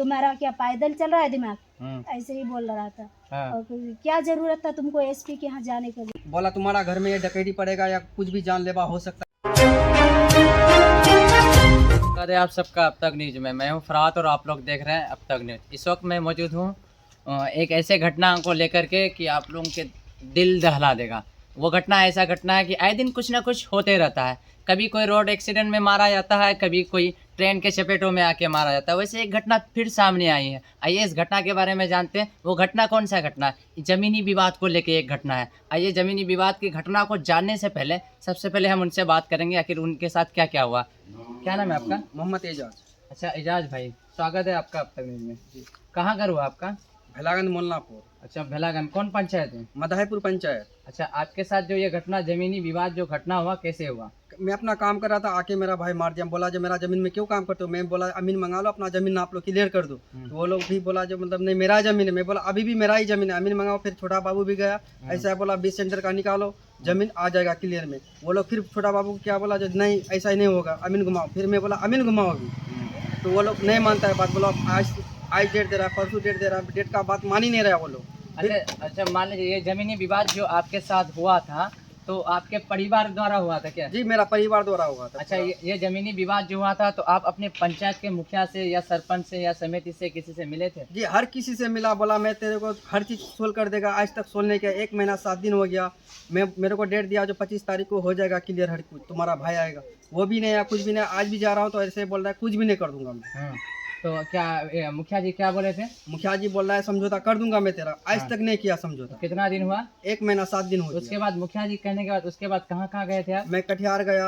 तुम्हारा क्या पैदल चल रहा है दिमाग, ऐसे ही बोल रहा था। और क्या जरूरत था तुमको एसपी के यहाँ जाने के लिए? बोला तुम्हारा घर में ये डकैती पड़ेगा या कुछ भी जानलेवा हो सकता है। आप सबका अब तक न्यूज में मैं हूं फरहाद और आप लोग देख रहे हैं अब तक न्यूज। इस वक्त मैं मौजूद हूं एक ऐसे घटना को लेकर के कि आप लोगों के दिल दहला देगा। वो घटना ऐसा घटना है कि आए दिन कुछ ना कुछ होते रहता है। कभी कोई रोड एक्सीडेंट में मारा जाता है, कभी कोई ट्रेन के चपेटों में आके मारा जाता है। वैसे एक घटना फिर सामने आई है। आइए इस घटना के बारे में जानते हैं। वो घटना कौन सा घटना है? ज़मीनी विवाद को लेके एक घटना है। आइए ज़मीनी विवाद की घटना को जानने से पहले सबसे पहले हम उनसे बात करेंगे आखिर उनके साथ क्या क्या हुआ। क्या नाम है आपका? मोहम्मद एजाज। अच्छा एजाज भाई, स्वागत है आपका अब तक न्यूज़ में। कहाँ घर हुआ आपका? भैलागंज मोल्लापुर। अच्छा भेलागंज, कौन पंचायत है? मदाहीपुर पंचायत। अच्छा, आपके साथ जो ये घटना ज़मीनी विवाद जो घटना हुआ कैसे हुआ? मैं अपना काम कर रहा था, आके मेरा भाई मार दिया। बोला जो मेरा जमीन में क्यों काम करते हो? मैं बोला अमीन मंगा लो, अपना जमीन आप लोग क्लियर कर दो। तो वो लोग भी बोला जो मतलब नहीं मेरा जमीन है। मैं बोला अभी भी मेरा ही जमीन है, अमीन मंगाओ। फिर छोटा बाबू भी गया, ऐसा बोला 20 सेंटर का निकालो, जमीन आ जाएगा क्लियर में। वो लोग फिर छोटा बाबू को क्या बोला जो नहीं ऐसा ही नहीं होगा, अमीन घुमाओ। फिर मैं बोला अमीन घुमाओ अभी, तो वो लोग नहीं मानता है बात। बोला आज डेट दे रहा है, परसों डेट दे रहा है, डेट का बात मान ही नहीं रहा वो लोग। अच्छा मान लीजिए ये ज़मीनी विवाद जो आपके साथ हुआ था तो आपके परिवार द्वारा हुआ था क्या? जी मेरा परिवार द्वारा हुआ था। अच्छा, ये ज़मीनी विवाद जो हुआ था तो आप अपने पंचायत के मुखिया से या सरपंच से या समिति से किसी से मिले थे? जी हर किसी से मिला। बोला मैं तेरे को हर चीज़ सोल्व कर देगा। आज तक सोल्व नहीं किया। 1 महीना 7 दिन हो गया। मेरे को डेट दिया जो 25 तारीख को हो जाएगा क्लियर, हर कुछ तुम्हारा भाई आएगा। वो भी नहीं आया, कुछ भी नहीं। आज भी जा रहा हूँ तो ऐसे बोल रहा है कुछ भी नहीं कर दूंगा मैं। तो क्या मुखिया जी क्या बोले थे? मुखिया जी बोल रहा है समझौता कर दूंगा मैं तेरा। आज तक नहीं किया समझौता। कितना दिन हुआ? 1 महीना 7 दिन हो गया। उसके बाद मुखिया जी कहने के बाद उसके बाद कहाँ कहाँ गए थे आप? मैं कटिहार गया,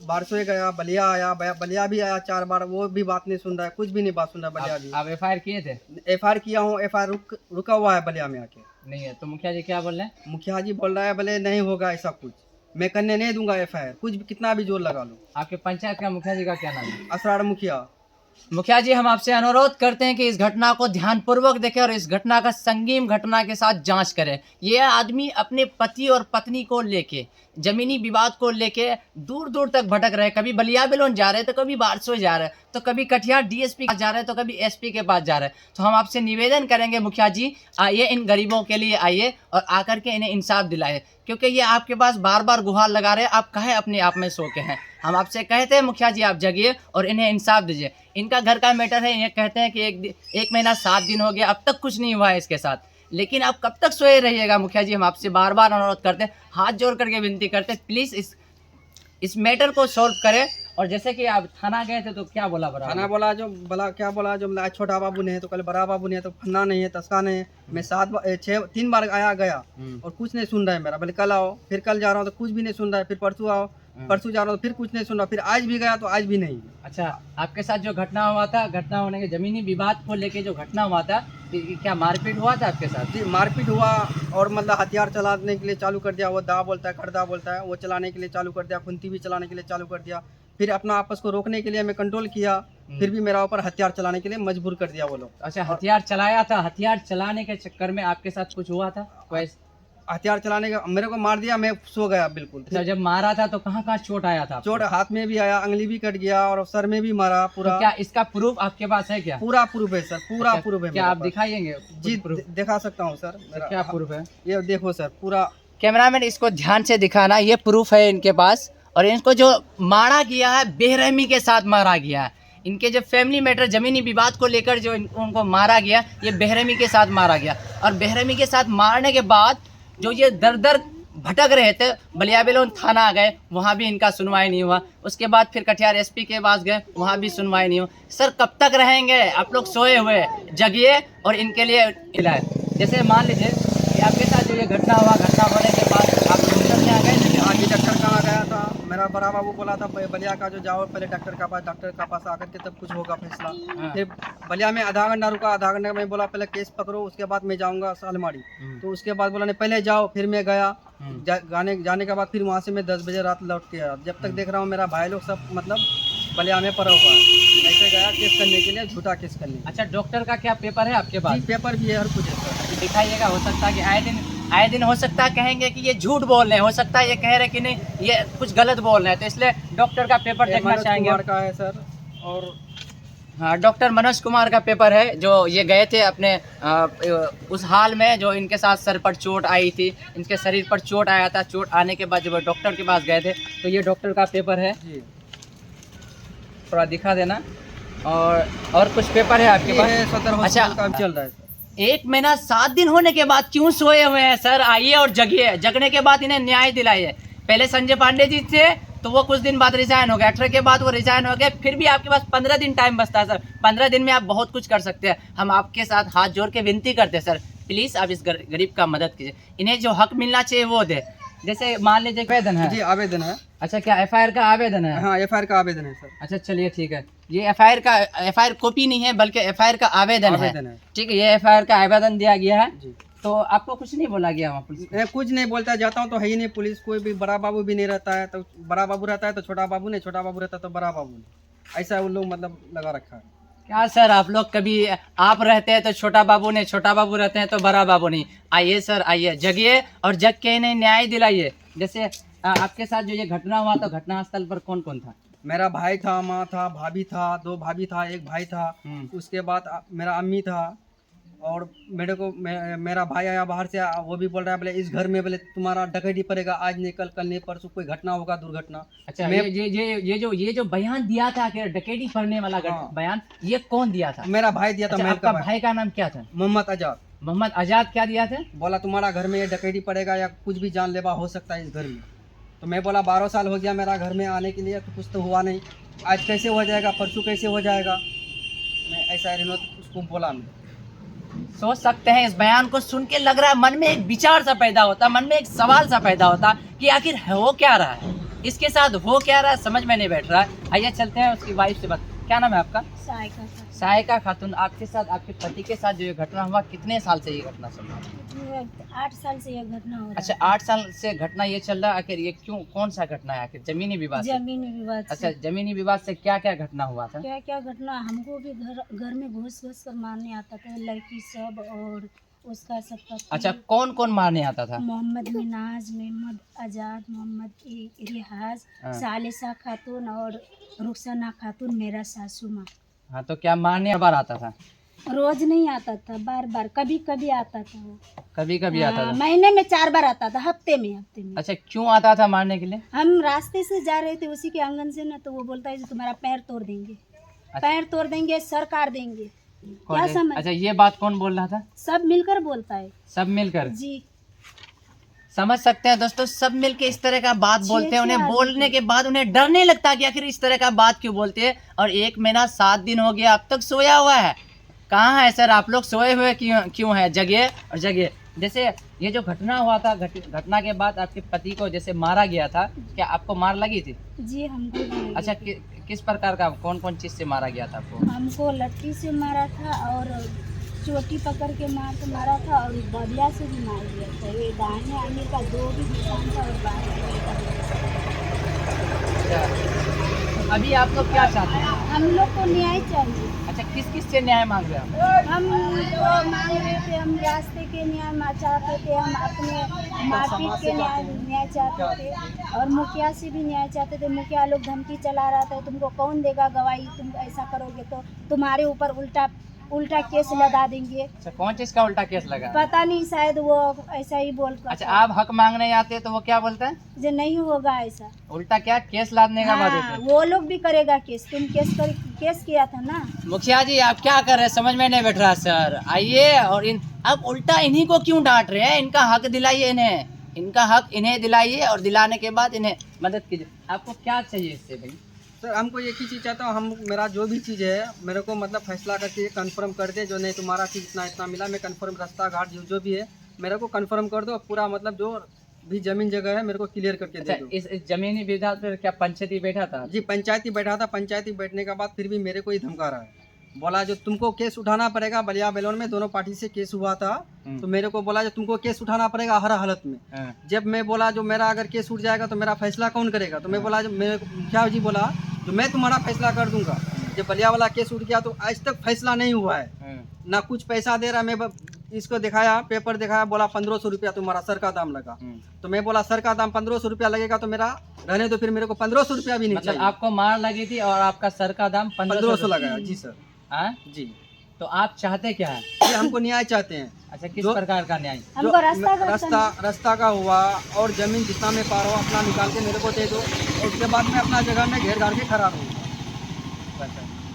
बारसोई गया, बलिया आया, बलिया भी आया 4 बार। वो भी बात नहीं सुन रहा है, कुछ भी नहीं बात सुन रहा है बलिया भी। आप FIR किए थे? FIR किया हूँ। FIR रुका हुआ है बलिया में आके। नहीं है तो मुखिया जी क्या बोल रहे हैं? मुखिया जी बोल रहा है बोले नहीं होगा ऐसा कुछ, मैं करने नहीं दूंगा FIR, कुछ भी कितना भी जोर लगा लो। आपके पंचायत का मुखिया जी का क्या नाम है? असरार मुखिया। मुखिया जी हम आपसे अनुरोध करते हैं कि इस घटना को ध्यानपूर्वक देखें और इस घटना का संगीन घटना के साथ जांच करें। ये आदमी अपने पति और पत्नी को लेके जमीनी विवाद को लेके दूर दूर तक भटक रहे। कभी बलिया बेलोन जा रहे तो कभी बारसोई जा रहे, तो कभी कटिहार DSP जा रहे तो कभी SP के पास जा रहे। तो हम आपसे निवेदन करेंगे मुखिया जी आइए, इन गरीबों के लिए आइए और आकर के इन्हें इंसाफ दिलाए, क्योंकि ये आपके पास बार बार गुहार लगा रहे हैं। आप कहे अपने आप में सो के हैं। हम आपसे कहते हैं मुखिया जी आप जगिए और इन्हें इंसाफ दीजिए। इनका घर का मैटर है, ये कहते हैं कि 1 महीना 7 दिन हो गया, अब तक कुछ नहीं हुआ है इसके साथ। लेकिन आप कब तक सोए रहिएगा मुखिया जी? हम आपसे बार बार अनुरोध करते हैं, हाथ जोड़ करके विनती करते हैं, प्लीज़ इस मैटर को सॉल्व करें। और जैसे कि आप थाना गए थे तो क्या बोला? थाना बोला जो क्या बोला जो आज छोटा बाबू ने है तो कल बड़ा बाबू ने है, तो फन्ना नहीं है, तस्का नहीं है। मैं 3 बार आया गया और कुछ नहीं सुन रहा है मेरा। बोले कल आओ, फिर कल जा रहा हूँ तो कुछ भी नहीं सुन रहा है। फिर परसों आओ, परसों जा रहा हूँ फिर कुछ नहीं सुन रहा। फिर आज भी गया तो आज भी नहीं। अच्छा, आपके साथ जो घटना हुआ था, घटना होने के ज़मीनी विवाद को लेके जो घटना हुआ था, क्या मारपीट हुआ था आपके साथ? जी मारपीट हुआ और मतलब हथियार चलाने के लिए चालू कर दिया। वो दा बोलता है, खड़दा बोलता है, वो चलाने के लिए चालू कर दिया। खुंती भी चलाने के लिए चालू कर दिया। फिर अपना आपस को रोकने के लिए मैं कंट्रोल किया, फिर भी मेरा ऊपर हथियार चलाने के लिए मजबूर कर दिया वो लोग। अच्छा, हथियार चलाया था। हथियार चलाने के चक्कर में आपके साथ कुछ हुआ था? कोई हथियार चलाने का मेरे को मार दिया, मैं सो गया बिल्कुल। अच्छा, जब मारा था तो कहाँ कहाँ चोट आया था? चोट हाथ में भी आया, अंगली भी कट गया और सर में भी मारा पूरा। तो क्या इसका प्रूफ आपके पास है क्या? पूरा प्रूफ है सर, पूरा प्रूफ है। क्या आप दिखाएंगे? जी दिखा सकता हूँ सर। क्या प्रूफ है? ये देखो सर पूरा। कैमरामैन इसको ध्यान से दिखाना, ये प्रूफ है इनके पास। और इनको जो मारा गया है बेरहमी के साथ मारा गया है। इनके जो फैमिली मैटर ज़मीनी विवाद को लेकर जो उनको मारा गया, ये बेरहमी के साथ मारा गया। और बेरहमी के साथ मारने के बाद जो ये दर दर भटक रहे थे, बलिया बेलोन थाना आ गए, वहाँ भी इनका सुनवाई नहीं हुआ। उसके बाद फिर कटिहार SP के पास गए, वहाँ भी सुनवाई नहीं हुआ। सर कब तक रहेंगे आप लोग सोए हुए? जगिए और इनके लिए इलाज। जैसे मान लीजिए कि आपके साथ जो ये घटना हुआ, घटना होने के बाद आप डॉक्टर से आ गए? आगे डॉक्टर कहाँ गया था? मेरा बड़ा बाबू बोला था बलिया का जो जाओ पहले डॉक्टर का पास आकर के तब कुछ होगा फैसला। फिर बलिया में आधा घंटा रुका, आधा घंटे में बोला पहले केस पकड़ो उसके बाद मैं जाऊंगा सालमाड़ी। तो उसके बाद बोला नहीं पहले जाओ, फिर मैं गया। जाने के बाद फिर वहाँ से मैं 10 बजे रात लौट के आया। जब तक देख रहा हूँ मेरा भाई लोग सब मतलब बलिया में पड़ा हुआ है। ऐसे गया केस करने के लिए, झूठा केस करने। अच्छा, डॉक्टर का क्या पेपर है आपके पास? पेपर भी है, हर कुछ है सर। दिखाइएगा। हो सकता है कि आए दिन हो सकता है कहेंगे कि ये झूठ बोल रहे हैं, हो सकता है ये कह रहे कि नहीं ये कुछ गलत बोल रहे हैं, तो इसलिए डॉक्टर का पेपर देखना चाहेंगे। का है सर और हाँ, डॉक्टर मनोज कुमार का पेपर है, जो ये गए थे अपने उस हाल में जो इनके साथ सर पर चोट आई थी, इनके शरीर पर चोट आया था। चोट आने के बाद जब वो डॉक्टर के पास गए थे, तो ये डॉक्टर का पेपर है, जी थोड़ा दिखा देना। और कुछ पेपर है आपके ये पास? है सदर अच्छा, हॉस्पिटल का चल रहा है सर। 1 महीना 7 दिन होने के बाद क्यों सोए हुए हैं सर? आइए और जगिए। जगने के बाद इन्हें न्याय दिलाइए। पहले संजय पांडे जी थे, तो वो कुछ दिन बाद रिजाइन हो गए, 18 के बाद वो रिजाइन हो गए। फिर भी आपके पास 15 दिन टाइम बचता है सर। 15 दिन में आप बहुत कुछ कर सकते हैं। हम आपके साथ हाथ जोड़ के विनती करते हैं सर, प्लीज़ आप इस गरीब का मदद कीजिए। इन्हें जो हक मिलना चाहिए वो दे। जैसे मान लीजिए आवेदन है। जी आवेदन है। अच्छा, क्या FIR का आवेदन है? हाँ FIR का आवेदन है सर। अच्छा चलिए ठीक है। ये FIR कॉपी नहीं है, बल्कि FIR का आवेदन है। ठीक है, ये FIR का आवेदन दिया गया है। जी। तो आपको कुछ नहीं बोला गया वहाँ पुलिस? मैं कुछ नहीं बोलता, जाता हूँ तो है ही नहीं पुलिस। कोई भी बड़ा बाबू भी नहीं रहता है, तो बड़ा बाबू रहता है तो छोटा बाबू नहीं, छोटा बाबू रहता है तो बड़ा बाबू नहीं। ऐसा उन लोग मतलब लगा रखा है। क्या सर, आप लोग कभी आप रहते हैं तो छोटा बाबू नहीं, छोटा बाबू रहते हैं तो बड़ा बाबू नहीं। आइए सर, आइए, जगिए और जग के इन्हें न्याय दिलाइए। जैसे आपके साथ जो ये घटना हुआ, तो घटनास्थल पर कौन कौन था? मेरा भाई था, माँ था, भाभी था, 2 भाभी था, 1 भाई था। उसके बाद मेरा अम्मी था। और मेरे को मेरा भाई आया बाहर से, वो भी बोल रहा है बोले इस घर में बोले तुम्हारा डकैती पड़ेगा, आज नहीं कल नहीं परसों कोई घटना होगा, दुर्घटना। अच्छा, ये जो बयान दिया था कि डकैती पड़ने वाला हाँ। बयान, ये कौन दिया था? मेरा भाई दिया था। अच्छा, महल का आपका भाई का नाम क्या था? मोहम्मद आजाद। मोहम्मद आजाद क्या दिया था? बोला तुम्हारा घर में ये डकैती पड़ेगा या कुछ भी जानलेवा हो सकता है इस घर में। तो मैं बोला 12 साल हो गया मेरा घर में आने के लिए, तो कुछ तो हुआ नहीं, आज कैसे हो जाएगा, परसों कैसे हो जाएगा। मैं ऐसा उसको बोला। मैं सोच सकते हैं, इस बयान को सुन के लग रहा है मन में एक विचार सा पैदा होता, मन में एक सवाल सा पैदा होता कि आखिर हो क्या रहा है, इसके साथ हो क्या रहा है, समझ में नहीं बैठ रहा है। आइए चलते हैं उसकी वाइफ से बात। क्या नाम है आपका? साइका सायका खातून। आपके साथ, आपके पति के साथ जो ये घटना हुआ, कितने साल से ये घटना चल रहा है? 8 साल से यह घटना हो रहा अच्छा, 8 साल से घटना ये चल रहा है। आखिर ये क्यों, कौन सा घटना है? आखिर जमीनी विवाद से? जमीनी विवाद अच्छा, से। जमीनी विवाद से क्या क्या घटना हुआ था? क्या क्या घटना, हमको भी घर में घुस कर मारने आता था, लड़की सब और उसका सब पति। अच्छा, कौन कौन मारने आता था? मोहम्मद मिनाज, मोहम्मद आजाद, मोहम्मद रिहाज, हाँ। सालिसा खातून और रुखसाना खातून, मेरा सासू माँ। हाँ, तो क्या मारने बार आता था? रोज नहीं आता था, बार बार, कभी कभी आता था वो। कभी कभी आता हाँ, था। महीने में 4 बार आता था, हफ्ते में। अच्छा, क्यों आता था मारने के लिए? हम रास्ते से जा रहे थे उसी के आंगन से ना, तो वो बोलता है तुम्हारा पैर तोड़ देंगे, पैर तोड़ देंगे, सर काट देंगे। क्या समझ? अच्छा, ये बात कौन बोल रहा था? सब मिलकर बोलता है। सब मिलकर? जी, समझ सकते हैं दोस्तों, सब मिलके इस तरह का बात बोलते हैं। उन्हें बोलने के बाद उन्हें डर नहीं लगता कि आखिर इस तरह का बात क्यों बोलते हैं। और 1 महीना 7 दिन हो गया, अब तक सोया हुआ है। कहाँ है सर, आप लोग सोए हुए क्यों है? जगिए और जगिए। जैसे ये जो घटना हुआ था, घटना के बाद आपके पति को जैसे मारा गया था, क्या आपको मार लगी थी? जी हमको भी लगी अच्छा, थी। किस प्रकार का, कौन कौन चीज से मारा गया था आपको? हमको लट्ठी से मारा था और चोटी पकड़ के मारा था और दबिया से भी मार दिया था। ये दाहिने आने का 2 भी निशान था और बाएं अच्छा, अभी आप लोग क्या चाहते हैं? हम लोग को न्याय चाहिए। अच्छा, किस किस से न्याय मांग रहे हैं? हम तो मांग रहे थे, हम रास्ते के न्याय चाहते थे, हम अपने मारपीट के न्याय चाहते थे और मुखिया से भी न्याय चाहते थे। मुखिया लोग धमकी चला रहा था, तुमको कौन देगा गवाही, तुम ऐसा करोगे तो तुम्हारे ऊपर उल्टा केस लगा देंगे। अच्छा, कौन चीज का उल्टा केस लगा? पता नहीं, शायद वो ऐसा ही बोल कर। अच्छा, आप हक मांगने आते तो वो क्या बोलते हैं? जो नहीं होगा ऐसा, उल्टा क्या केस लादने का बात हाँ, होता है? वो लोग भी करेगा केस। तुम केस किया था ना। मुखिया जी, आप क्या कर रहे हैं, समझ में नहीं बैठ रहा सर। आइए और अब उल्टा इन्हीं को क्यों डांट रहे हैं? इनका हक दिलाइए इन्हें, इनका हक इन्हें दिलाइए और दिलाने के बाद इन्हें मदद कीजिए। आपको क्या चाहिए इससे भाई? सर हमको एक ही चीज़ चाहता हूँ, मेरा जो भी चीज़ है मेरे को मतलब फैसला करके कंफर्म कर दे। जो नहीं तुम्हारा चीज़ इतना मिला, मैं कंफर्म रास्ता घाट जो भी है मेरे को कंफर्म कर दो। पूरा मतलब जो भी जमीन जगह है मेरे को क्लियर करके दे दो। इस जमीनी विवाद पर क्या पंचायती बैठा था? जी पंचायती बैठा था। पंचायती बैठने के बाद फिर भी मेरे को ही धमका रहा है। बोला जो तुमको केस उठाना पड़ेगा। बलिया बेलोन में दोनों पार्टी से केस हुआ था, तो मेरे को बोला जो तुमको केस उठाना पड़ेगा हर हालत में। जब मैं बोला जो मेरा अगर केस उठ जाएगा तो मेरा फैसला कौन करेगा, तो मैं बोला जो मेरे मुखिया जी बोला जो मैं तुम्हारा फैसला कर दूंगा। जब बलिया वाला केस उठ गया तो आज तक फैसला नहीं हुआ है, ना कुछ पैसा दे रहा। मैं इसको दिखाया, पेपर दिखाया, बोला 1500 रुपया तुम्हारा सर का दाम लगा। तो मैं बोला सर का दाम 1500 रुपया लगेगा तो मेरा रहने दो, फिर मेरे को 1500 रुपया भी नहीं मतलब चाहिए। आपको मार लगी थी और आपका सर का दाम 1500 लगाया जी सर। हाँ? जी, तो आप चाहते क्या है? ये हमको न्याय चाहते हैं। अच्छा, किस जो- प्रकार का न्याय? हमको रास्ता का हुआ और जमीन जितना मैं पा रहा हूँ अपना निकाल के मेरे को दे दो, और उसके बाद मैं अपना जगह में घेर घार के खड़ा रहूँ।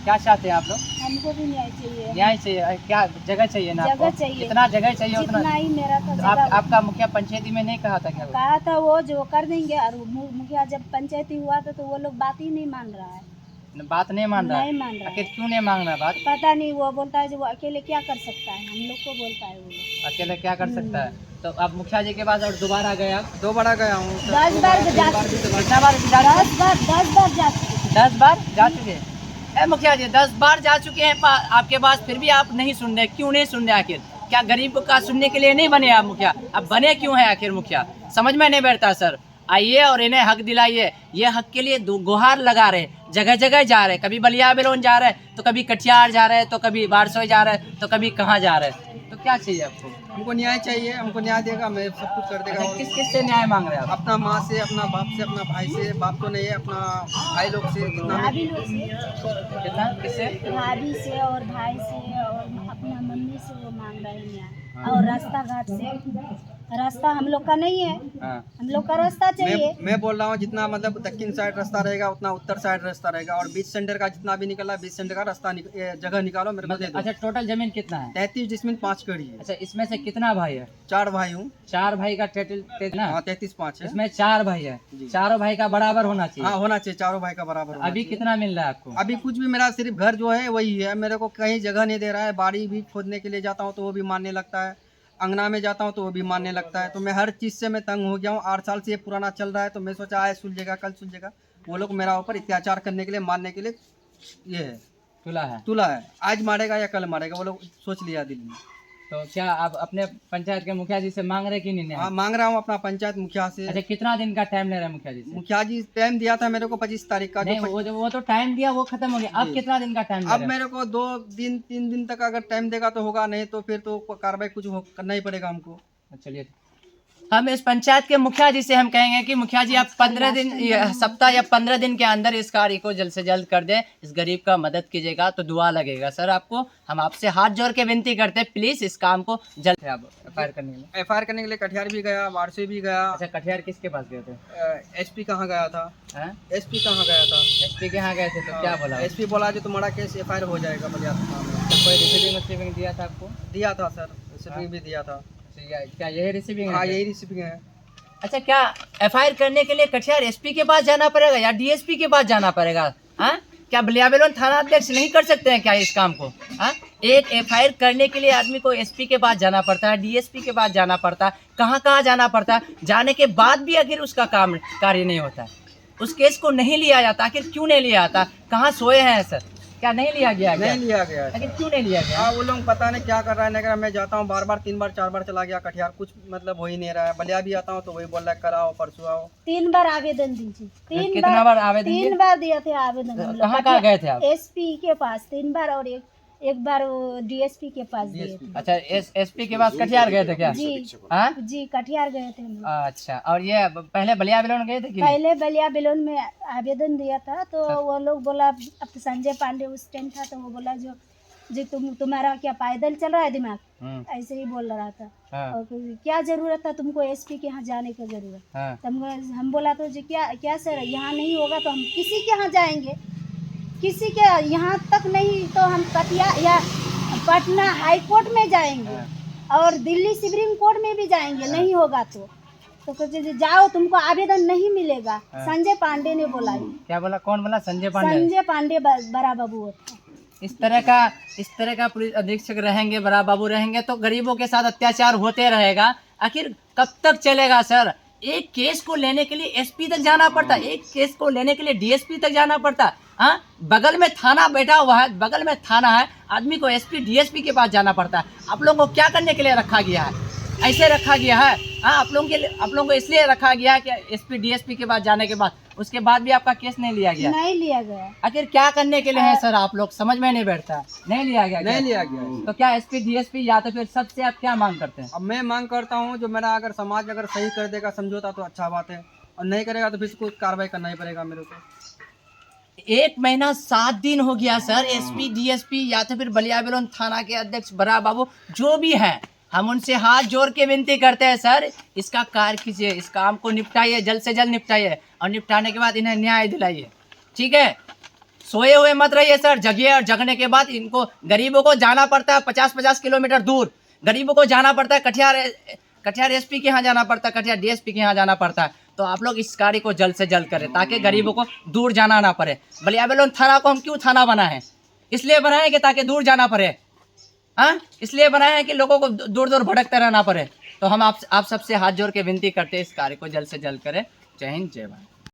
क्या चाहते हैं आप लोग? हमको भी न्याय चाहिए। न्याय चाहिए, क्या जगह चाहिए ना जगह आपको? चाहिए। जितना जगह चाहिए उतना। जितना ही मेरा था तो जगह आपका मुखिया पंचायती में नहीं कहा था क्या? कहा था वो जो कर देंगे, और मुखिया जब पंचायती हुआ था तो वो लोग बात ही नहीं मान रहा है। बात नहीं मान रहा है? नहीं मान रहा आखिर है, क्यों नहीं मांग रहा बात? पता नहीं। वो बोलता है जो वो अकेले क्या कर सकता है, हम लोग को बोलता है वो लोग। अकेले क्या कर सकता है? तो आप मुखिया जी के पास और दोबारा गए आप? 2 बार गया हूँ सर, 10 बार जा कितना बार जा चुके? 10 बार जा चुके। 10 बार जा चुके हैं? ए मुखिया जी 10 बार जा चुके हैं आपके पास, फिर भी आप नहीं सुन रहे, क्यों नहीं सुन रहे? आखिर क्या गरीब का सुनने के लिए नहीं बने आप मुखिया? अब बने क्यों हैं आखिर मुखिया? समझ में नहीं बैठता सर। आइए और इन्हें हक दिलाइए। ये हक के लिए गुहार लगा रहे, जगह जगह जा रहे, कभी बलिया बेलोन जा रहे, तो कभी कटिहार जा रहे, तो कभी बारसोई जा रहे, तो कभी कहाँ जा रहे। तो क्या चाहिए आपको? हमको न्याय चाहिए, हमको न्याय देगा, मैं सब कुछ कर देगा। अच्छा, किस किस से न्याय मांग रहे हैं आप? अपना माँ से, अपना बाप से, अपना भाई से, बाप तो नहीं है, अपना भाई लोग से, जितना मैं भाभी लोग से, कितना किससे? भाभी से और भाई से और अपना मम्मी से वो मांग रहे हैं न्याय। और रास्ता घाट से, रास्ता हम लोग का नहीं है, हाँ। हम लोग का रास्ता चाहिए। मैं बोल रहा हूँ जितना मतलब दक्षिण साइड रास्ता रहेगा उतना उत्तर साइड रास्ता रहेगा, और बीच सेंटर का जितना भी निकला बीच सेंटर का रास्ता जगह निकालो मेरे को दे दो। अच्छा, टोटल जमीन कितना है? 33 जिसमें 5 कड़ी है। अच्छा, इसमें से कितना भाई है? 4 भाई हूँ। 4 भाई का टोटल ना? हाँ 33-5 है। इसमें 4 भाई है, जी। चारों भाई का बराबर होना हाँ चाहिए। होना चाहिए, चारों भाई का बराबर होना अभी चाहिए। कितना मिल रहा है आपको? अभी कुछ भी, मेरा सिर्फ घर जो है वही है, मेरे को कहीं जगह नहीं दे रहा है। बाड़ी भी खोदने के लिए जाता हूँ तो वो भी मानने लगता है, अंगना में जाता हूँ तो वो भी मानने लगता है। तो मैं हर चीज़ से मैं तंग हो गया हूँ। 8 साल से ये पुराना चल रहा है, तो मैं सोचा आए सुलझेगा, कल सुलझेगा। वो लोग मेरा ऊपर अत्याचार करने के लिए, मारने के लिए ये है, तुला है। आज मारेगा या कल मारेगा, वो लोग सोच लिया दिल में। तो क्या आप अपने पंचायत के मुखिया जी से मांग रहे कि नहीं? हाँ मांग रहा हूँ अपना पंचायत मुखिया से। अच्छा, कितना दिन का टाइम ले रहे हैं मुखिया जी से? मुखिया जी टाइम दिया था मेरे को 25 तारीख का, नहीं, वो तो टाइम दिया, वो खत्म हो गया। अब जी। कितना दिन का टाइम ले अब रहे हैं? मेरे को 2 दिन 3 दिन तक अगर टाइम देगा तो होगा, नहीं तो फिर तो कार्रवाई कुछ करना ही पड़ेगा हमको। चलिए, हम इस पंचायत के मुखिया जी से हम कहेंगे कि मुखिया जी आप 15 दिन सप्ताह या 15 दिन के अंदर इस कार्य को जल्द से जल्द कर दें, इस गरीब का मदद कीजिएगा तो दुआ लगेगा सर आपको। हम आपसे हाथ जोड़ के विनती करते हैं, प्लीज इस काम को जल्द आप FIR करने के लिए। FIR करने के लिए कटिहार भी गया, वारसे भी गया। अच्छा, कटिहार किसके पास गए थे? SP कहाँ गया था? हैं? SP कहाँ गया था? SP के यहाँ गए थे तो क्या बोला? SP बोला जो तुम्हारा केस FIR हो जाएगा बलिया थाना में। तो कोई रिसीविंग दिया था आपको? दिया था सर, रिसीविंग भी दिया था। क्या यही रिसीविंग हाँ है? यही रिसीविंग है। अच्छा, क्या FIR करने के लिए कटिहार SP के पास जाना पड़ेगा या DSP के पास जाना पड़ेगा? हाँ, क्या बलिया बेलोन थाना अध्यक्ष नहीं कर सकते हैं क्या इस काम को? हाँ, एक FIR करने के लिए आदमी को SP के पास जाना पड़ता है, DSP के पास जाना पड़ता है, कहाँ कहाँ जाना पड़ता है। जाने के बाद भी अगर उसका कार्य नहीं होता है, उस केस को नहीं लिया जाता, आखिर क्यों नहीं लिया जाता? कहाँ सोए हैं सर? क्या नहीं लिया गया? नहीं लिया गया है। आखिर क्यों नहीं लिया गया? हाँ वो लोग पता नहीं क्या कर रहा है, नहीं कर रहा। मैं जाता हूँ बार बार, 3 बार 4 बार चला गया कटिहार, कुछ मतलब हो ही नहीं रहा है। बलिया भी आता हूँ तो वही बोल रहा है कराओ परसों आओ। 3 बार आवेदन दीजिए। कितना बार आवेदन दिए? 3 बार दिए थे आवेदन हम लोग। कहाँ कहाँ गए थे आप? SP के पास 3 बार और एक बार वो DSP के पास दिए थे। अच्छा, SP के पास कटिहार गए थे क्या? जी हाँ जी, कटिहार गए थे हम लोग। अच्छा, और ये पहले बलिया बेलोन गए थे कि नहीं? पहले बलिया बेलोन में आवेदन दिया था तो वो लोग बोला, अब तो संजय पांडे उस टाइम था, तो वो बोला जो तुम्हारा क्या पैदल चल रहा है दिमाग, ऐसे ही बोल रहा था। हाँ। और क्या जरूरत था तुमको SP के यहाँ जाने की जरूरत? हाँ। तब हम बोला तो जी क्या सर, यहाँ नहीं होगा तो हम किसी के यहाँ जाएंगे, किसी के यहाँ तक नहीं तो हम कटिया या पटना हाई कोर्ट में जाएंगे और दिल्ली सुप्रीम कोर्ट में भी जाएंगे, नहीं होगा तो कहते जाओ, तुमको आवेदन नहीं मिलेगा। संजय पांडे ने बोला। क्या बोला? कौन बोला? संजय पांडे? संजय पांडे बड़ा बाबू था। इस तरह का पुलिस अधीक्षक रहेंगे, बड़ा बाबू रहेंगे तो गरीबों के साथ अत्याचार होते रहेगा। आखिर कब तक चलेगा सर? एक केस को लेने के लिए SP तक जाना पड़ता, एक केस को लेने के लिए DSP तक जाना पड़ता। हाँ, बगल में थाना बैठा हुआ है, बगल में थाना है, आदमी को SP DSP के पास जाना पड़ता है। आप लोगों को क्या करने के लिए रखा गया है? ऐसे रखा गया है? हाँ, आप लोगों को इसलिए रखा गया है कि SP DSP के पास जाने के बाद उसके बाद भी आपका केस नहीं लिया गया? नहीं लिया गया। आखिर क्या करने के लिए है सर आप लोग, समझ में नहीं बैठता। नहीं लिया गया क्या? नहीं लिया गया। तो क्या एसपी डीएसपी या तो फिर सबसे आप क्या मांग करते हैं? अब मैं मांग करता हूँ जो मेरा अगर समाज अगर सही कर देगा समझौता तो अच्छा बात है, और नहीं करेगा तो फिर इसको कार्रवाई करना ही पड़ेगा मेरे को। 1 महीना 7 दिन हो गया सर, एसपी डीएसपी या तो फिर बलियाबेलोन थाना के अध्यक्ष बड़ा बाबू जो भी हैं, हम उनसे हाथ जोड़ के विनती करते हैं सर इसका कार्य कीजिए, इस काम को निपटाइए, जल्द से जल्द निपटाइए और निपटाने के बाद इन्हें न्याय दिलाइए। ठीक है, सोए हुए मत रहिए सर, जगिए और जगने के बाद इनको, गरीबों को जाना पड़ता है 50-50 किलोमीटर दूर, गरीबों को जाना पड़ता है कटिहार एसपी के यहाँ जाना पड़ता है, कटिहार डीएसपी के यहाँ जाना पड़ता है। तो आप लोग इस कार्य को जल्द से जल्द करें ताकि गरीबों को दूर जाना ना पड़े। बलियाबेलोन थाना को हम क्यों थाना बनाए हैं? इसलिए बनाए हैं कि ताकि दूर जाना पड़े। हाँ, इसलिए बनाए हैं कि लोगों को दूर दूर भटकते रहना पड़े। तो हम आप सबसे हाथ जोड़ के विनती करते हैं इस कार्य को जल्द से जल्द करें। जय हिंद, जय भारत।